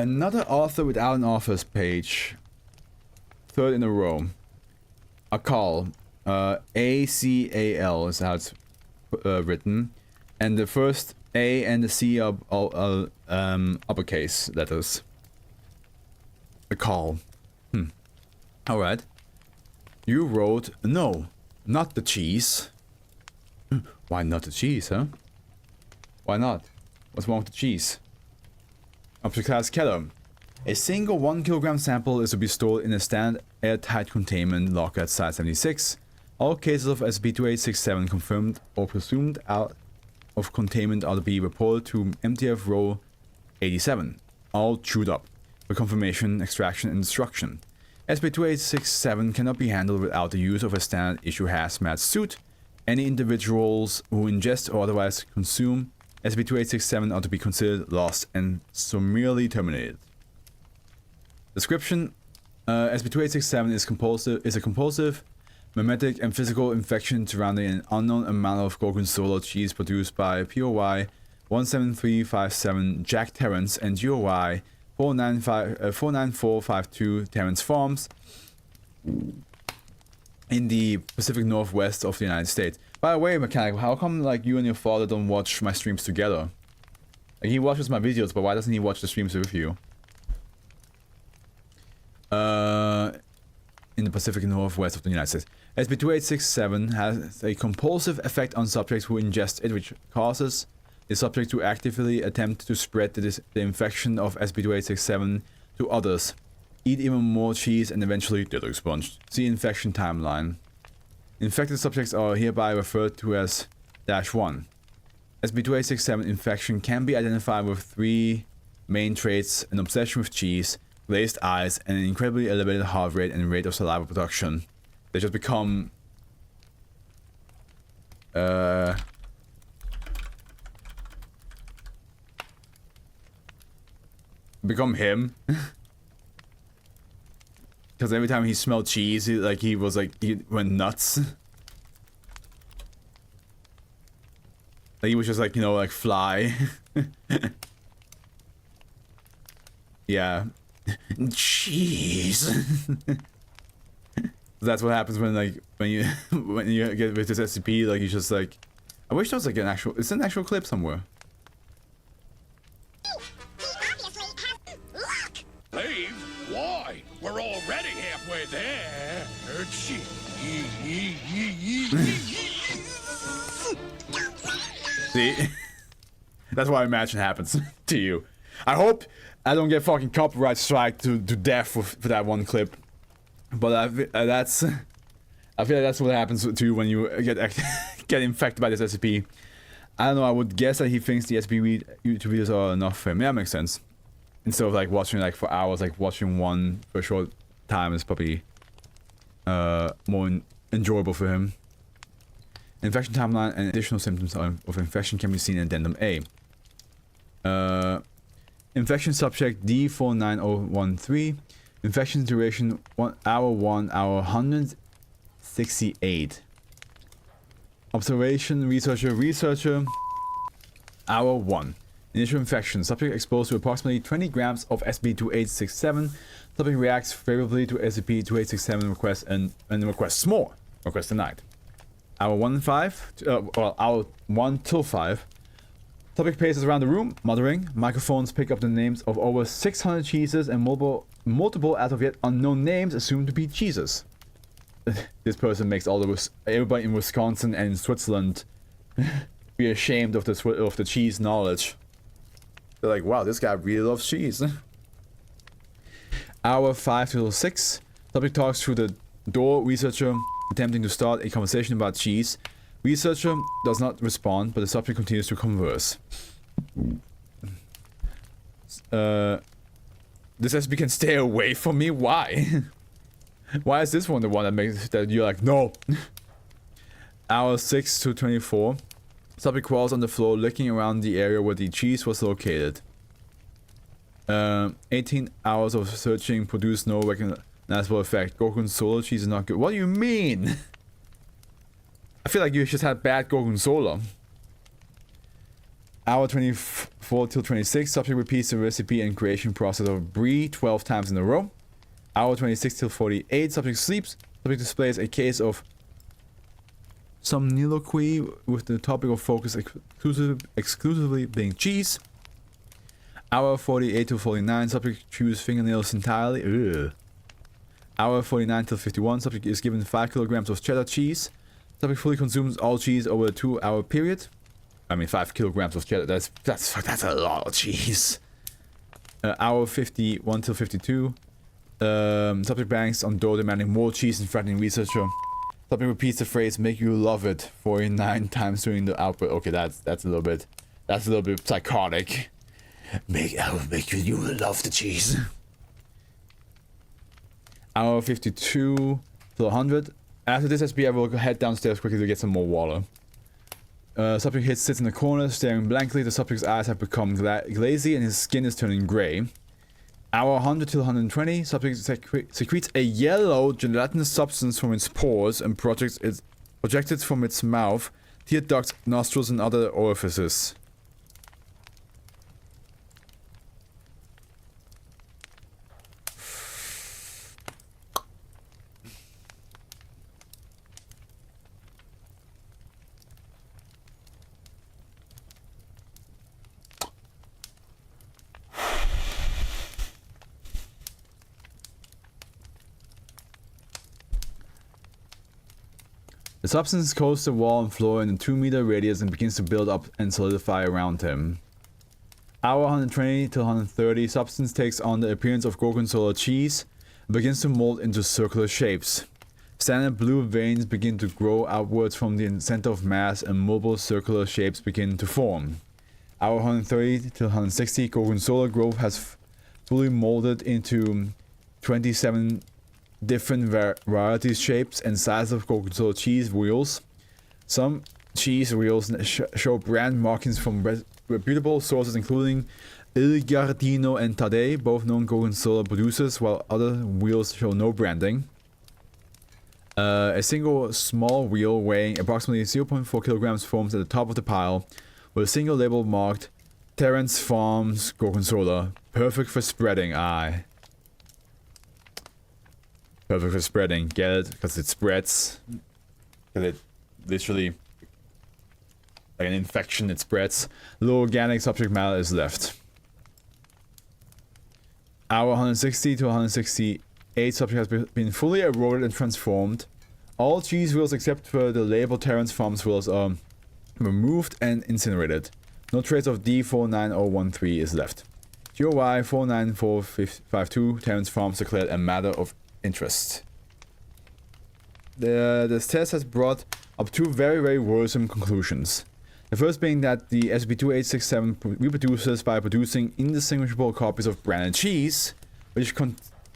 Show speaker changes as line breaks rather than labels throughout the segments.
Another author without an author's page. Third in a row. Acal. A-C-A-L is how it's written. And the first A and the C are all uppercase letters. Acal. Alright. You wrote, no, not the cheese. Why not the cheese, huh? Why not? What's wrong with the cheese? Object class Keller. A single 1 kilogram sample is to be stored in a standard airtight containment locker at Site 76. All cases of SCP-2867 confirmed or presumed out of containment are to be reported to MTF Row 87. All chewed up for confirmation, extraction, and destruction. SCP-2867 cannot be handled without the use of a standard issue hazmat suit. Any individuals who ingest or otherwise consume SCP-2867 are to be considered lost and summarily terminated. Description: SCP-2867 is a compulsive, mimetic, and physical infection surrounding an unknown amount of Gorgonzola cheese produced by POI 17357 Jack Terrence and GOI 49452 Terrence Farms in the Pacific Northwest of the United States. By the way, Mechanic, how come like you and your father don't watch my streams together? Like, he watches my videos, but why doesn't he watch the streams with you? In the Pacific Northwest of the United States. SCP-2867 has a compulsive effect on subjects who ingest it, which causes the subject to actively attempt to spread the infection of SCP-2867 to others, eat even more cheese, and eventually get expunged. See infection timeline. Infected subjects are hereby referred to as -1. SCP-2867 infection can be identified with 3 main traits: an obsession with cheese, glazed eyes, and an incredibly elevated heart rate and rate of saliva production. They just become him. Because every time he smelled cheese, he went nuts. Like he was just like, you know, like fly. Yeah. Cheese. That's what happens when you get with this SCP. Like, you just like, I wish there was like an actual. It's an actual clip somewhere.
Leave? Why? We're already halfway there.
See, that's what I imagine happens to you. I hope I don't get fucking copyright strike to death for that one clip. But I feel like that's what happens to you when you get infected by this SCP. I don't know, I would guess that he thinks the SCP YouTube videos are enough for him. Yeah, that makes sense. Instead of like watching like for hours, like watching one for a short time is probably more enjoyable for him. Infection timeline and additional symptoms of infection can be seen in Addendum A. Infection subject D49013. Infection duration 1 hour 168. Observation researcher hour 1. Initial infection. Subject exposed to approximately 20 grams of SCP-2867. Subject reacts favorably to SCP-2867 requests and requests more. Request denied. Hour 1 till 5. Subject paces around the room, muttering. Microphones pick up the names of over 600 cheeses and multiple as of yet unknown names assumed to be cheeses. This person makes everybody in Wisconsin and Switzerland be ashamed of the cheese knowledge. They're like, wow, this guy really loves cheese. Hour 5 till 6. Subject talks through the door. Researcher attempting to start a conversation about cheese. Researcher does not respond, but the subject continues to converse. This SCP can stay away from me? Why? Why is this one the one that makes that you're like, no? Hour 6 to 24. Subject crawls on the floor, looking around the area where the cheese was located. 18 hours of searching produced no recognizable effect. Gorgonzola cheese is not good. What do you mean? I feel like you just had bad Gorgonzola. Hour 24 till 26, subject repeats the recipe and creation process of brie 12 times in a row. Hour 26 till 48, subject sleeps. Subject displays a case of somniloquy with the topic of focus exclusively being cheese. Hour 48 till 49, subject chews fingernails entirely. Ugh. Hour 49 till 51, subject is given 5 kilograms of cheddar cheese. Subject fully consumes all cheese over a 2-hour period. I mean, 5 kilograms of cheddar, that's a lot of cheese. Hour 51 till 52, subject bangs on door demanding more cheese and threatening researcher. Subject repeats the phrase "make you love it" 49 times during the output. Okay, that's a little bit psychotic. I will make you love the cheese. Hour 52 till 100. After this SB, I will head downstairs quickly to get some more water. Subject sits in the corner, staring blankly. The subject's eyes have become glazy and his skin is turning grey. Hour 100 till 120, subject secretes a yellow gelatinous substance from its pores and projects it from its mouth, tear ducts, nostrils, and other orifices. The substance coats the wall and floor in a 2-meter radius and begins to build up and solidify around him. Hour 120 till 130, substance takes on the appearance of gorgonzola cheese and begins to mold into circular shapes. Standard blue veins begin to grow outwards from the center of mass and mobile circular shapes begin to form. Hour 130 till 160, gorgonzola growth has fully molded into 27 different varieties, shapes, and sizes of gorgonzola cheese wheels. Some cheese wheels show brand markings from reputable sources including Il Giardino and Tadei, both known gorgonzola producers, while other wheels show no branding. A single small wheel weighing approximately 0.4 kilograms forms at the top of the pile, with a single label marked Terrence Farms Gorgonzola, perfect for spreading. Perfect for spreading, get it? Because it spreads. Because it literally, like an infection, it spreads. Low organic subject matter is left. Hour 160 to 168, subject has been fully eroded and transformed. All cheese wheels except for the label Terrence Farms wheels are removed and incinerated. No trace of D49013 is left. GOY 49452, Terrence Farms declared a matter of interest. This test has brought up two very worrisome conclusions. The first being that the SCP-2867 reproduces by producing indistinguishable copies of branded cheese, which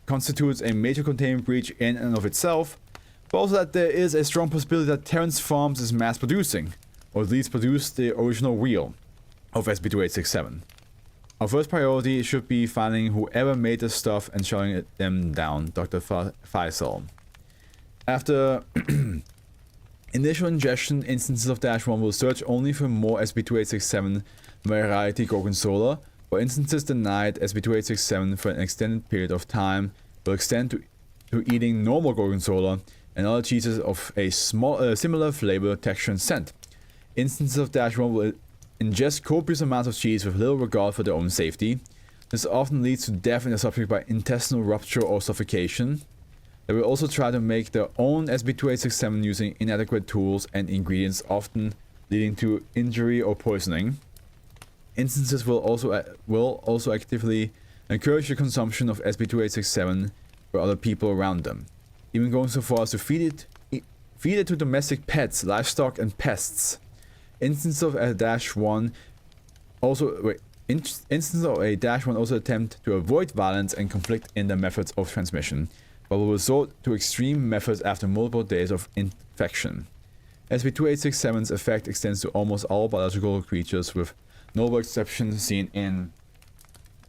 constitutes a major containment breach in and of itself, but also that there is a strong possibility that Terrence Farms is mass producing, or at least produced the original wheel of SCP-2867. Our first priority should be finding whoever made this stuff and shutting them down, Dr. Faisal. After initial ingestion, instances of -1 will search only for more SCP-2867 variety gorgonzola, while instances denied SCP-2867 for an extended period of time will extend to eating normal gorgonzola and other cheeses of a similar flavor, texture, and scent. Instances of -1 will ingest copious amounts of cheese with little regard for their own safety. This often leads to death in the subject by intestinal rupture or suffocation. They will also try to make their own SCP-2867 using inadequate tools and ingredients, often leading to injury or poisoning. Instances will also actively encourage the consumption of SCP-2867 for other people around them, even going so far as to feed it to domestic pets, livestock, and pests. Instances of a -1 also attempt to avoid violence and conflict in their methods of transmission, but will resort to extreme methods after multiple days of infection. SCP-2867's effect extends to almost all biological creatures, with notable exceptions seen in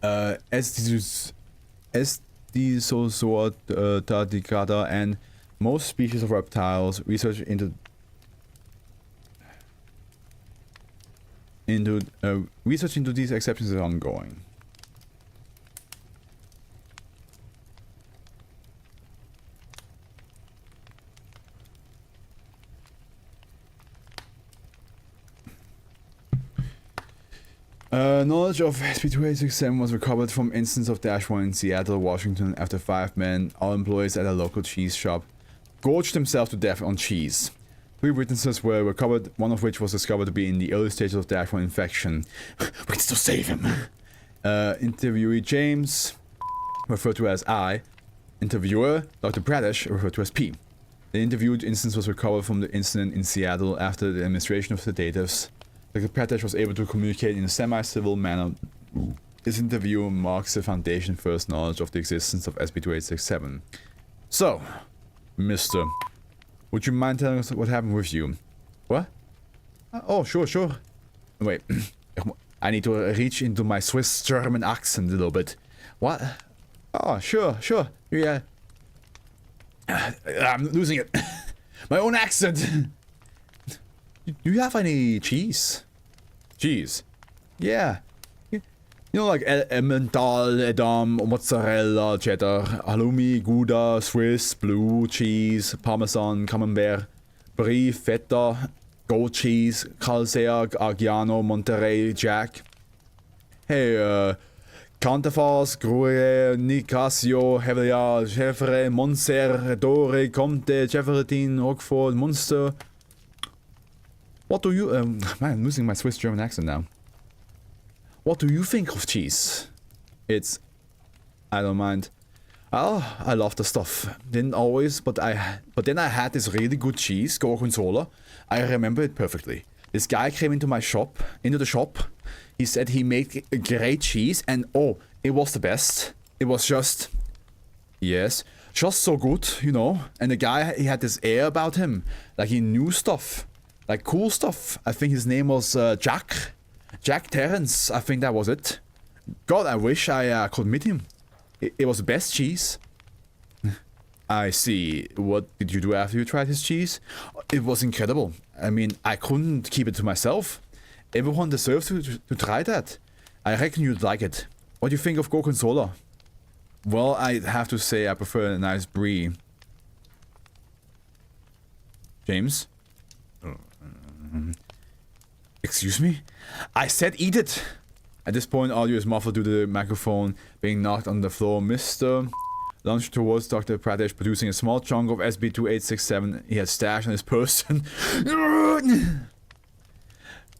Esdisozoa tardicata and most species of reptiles. Research into into research into these exceptions is ongoing. Knowledge of SCP-2867 was recovered from instance of -1 in Seattle, Washington, after 5 men, all employees at a local cheese shop, gorged themselves to death on cheese. 3 witnesses were recovered, one of which was discovered to be in the early stages of -1 infection. We can still save him! Interviewee James, referred to as I. Interviewer, Dr. Bradish, referred to as P. The interviewed instance was recovered from the incident in Seattle after the administration of sedatives. Dr. Bradish was able to communicate in a semi-civil manner. This interview marks the foundation first knowledge of the existence of SCP-2867. So, Mister, would you mind telling us what happened with you? What? Oh, sure. Wait, I need to reach into my Swiss German accent a little bit. What? Oh, sure. Yeah. I'm losing it. My own accent. Do you have any cheese? Cheese? Yeah. You know, like Emmental, Edam, mozzarella, cheddar, halloumi, Gouda, Swiss, blue cheese, Parmesan, Camembert, Brie, Feta, goat cheese, Calzea, Argiano, Monterey, Jack. Hey, Cantafas, Gruyere, Nicasio, Hevelia, Chevre, Monser, Dore, Comte, Chevretin, Roquefort, Munster. What do you... man, I'm losing my Swiss German accent now. What do you think of cheese? It's... I don't mind. Oh, I love the stuff. Didn't always, but then I had this really good cheese, Gorgonzola. I remember it perfectly. This guy came into the shop. He said he made a great cheese, and oh, it was the best. It was just... Yes, just so good, you know. And the guy, he had this air about him. Like he knew stuff. Like cool stuff. I think his name was Jack Terrence. I think that was it. God, I wish I could meet him. It was the best cheese. I see. What did you do after you tried his cheese? It was incredible. I mean, I couldn't keep it to myself. Everyone deserves to try that. I reckon you'd like it. What do you think of Gorgonzola? Well, I have to say I prefer a nice brie. James? Excuse me? I said eat it! At this point, audio is muffled due to the microphone being knocked on the floor. Mr. lunged towards Dr. Pradesh, producing a small chunk of SB-2867 he had stashed on his person.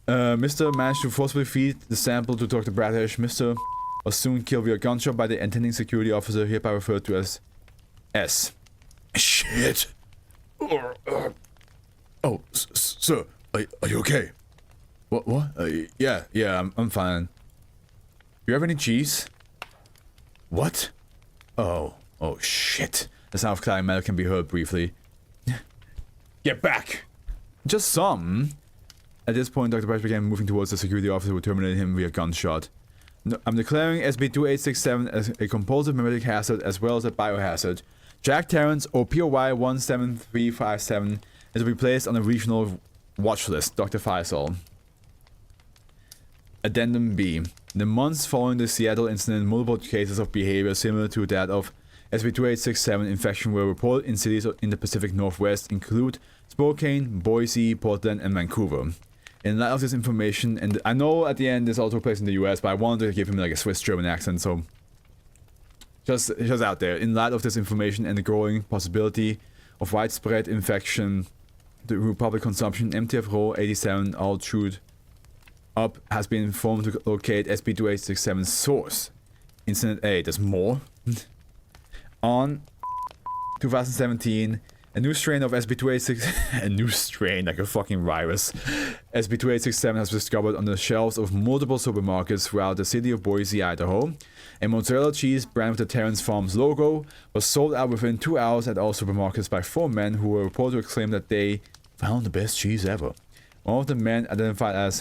Mr. managed to forcibly feed the sample to Dr. Pradesh. Mr. was soon killed via gunshot by the attending security officer, hereby referred to as S. Shit! Oh, sir, are you okay? What? Yeah, I'm fine. You have any cheese? What? Oh, shit. The sound of crying metal can be heard briefly. Get back! Just some. At this point, Dr. Brash began moving towards the security officer who terminated him via gunshot. No, I'm declaring SB-2867 as a compulsive memetic hazard as well as a biohazard. Jack Terrence, or POY 17357, is to be placed on a regional watch list. Dr. Faisal. Addendum B. In the months following the Seattle incident, multiple cases of behavior similar to that of SB-2867 infection were reported in cities in the Pacific Northwest, include Spokane, Boise, Portland, and Vancouver. In light of this information, and I know at the end this all took place in the US, but I wanted to give him like a Swiss German accent, so just out there. In light of this information and the growing possibility of widespread infection through public consumption, MTF Row 87 all chewed up has been informed to locate SB-2867's source. Incident A. There's more. On 2017, a new strain of SB-2867, a new strain like a fucking virus, SB-2867 has been discovered on the shelves of multiple supermarkets throughout the city of Boise, Idaho. A mozzarella cheese brand with the Terrence Farms logo was sold out within 2 hours at all supermarkets by 4 men who were reported to claim that they found the best cheese ever. One of the men, identified as,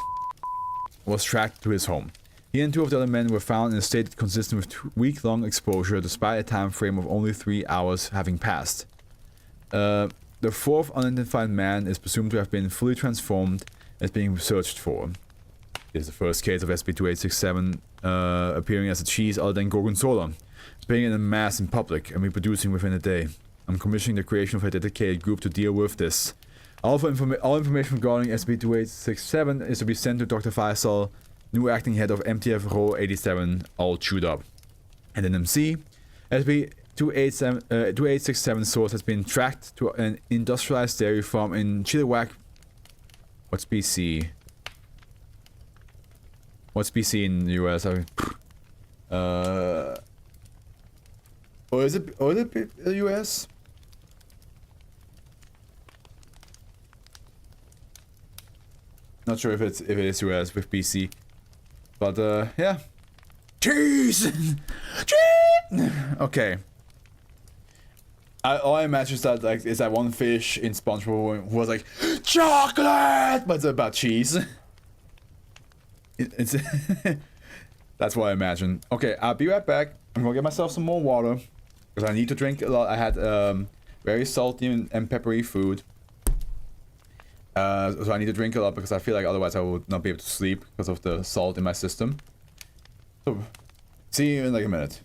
was tracked to his home. He and 2 of the other men were found in a state consistent with week-long exposure despite a time frame of only 3 hours having passed. The 4th unidentified man is presumed to have been fully transformed and is being searched for. This is the first case of SCP-2867 appearing as a cheese other than Gorgonzola, appearing in mass in public and reproducing within a day. I'm commissioning the creation of a dedicated group to deal with this. All information regarding SCP-2867 is to be sent to Dr. Faisal, new acting head of MTF Row 87, all chewed up. And then MC, SCP-2867 source has been tracked to an industrialized dairy farm in Chilliwack. What's BC? What's BC in the US? I mean, or is it the US? Not sure if it is US with BC, but yeah. Cheese. Okay. All I imagine is that is that one fish in SpongeBob who was like chocolate, but it's about cheese. It's that's what I imagine. Okay, I'll be right back. I'm gonna get myself some more water because I need to drink a lot. I had very salty and peppery food. So I need to drink a lot because I feel like otherwise I would not be able to sleep because of the salt in my system. So, see you in like a minute.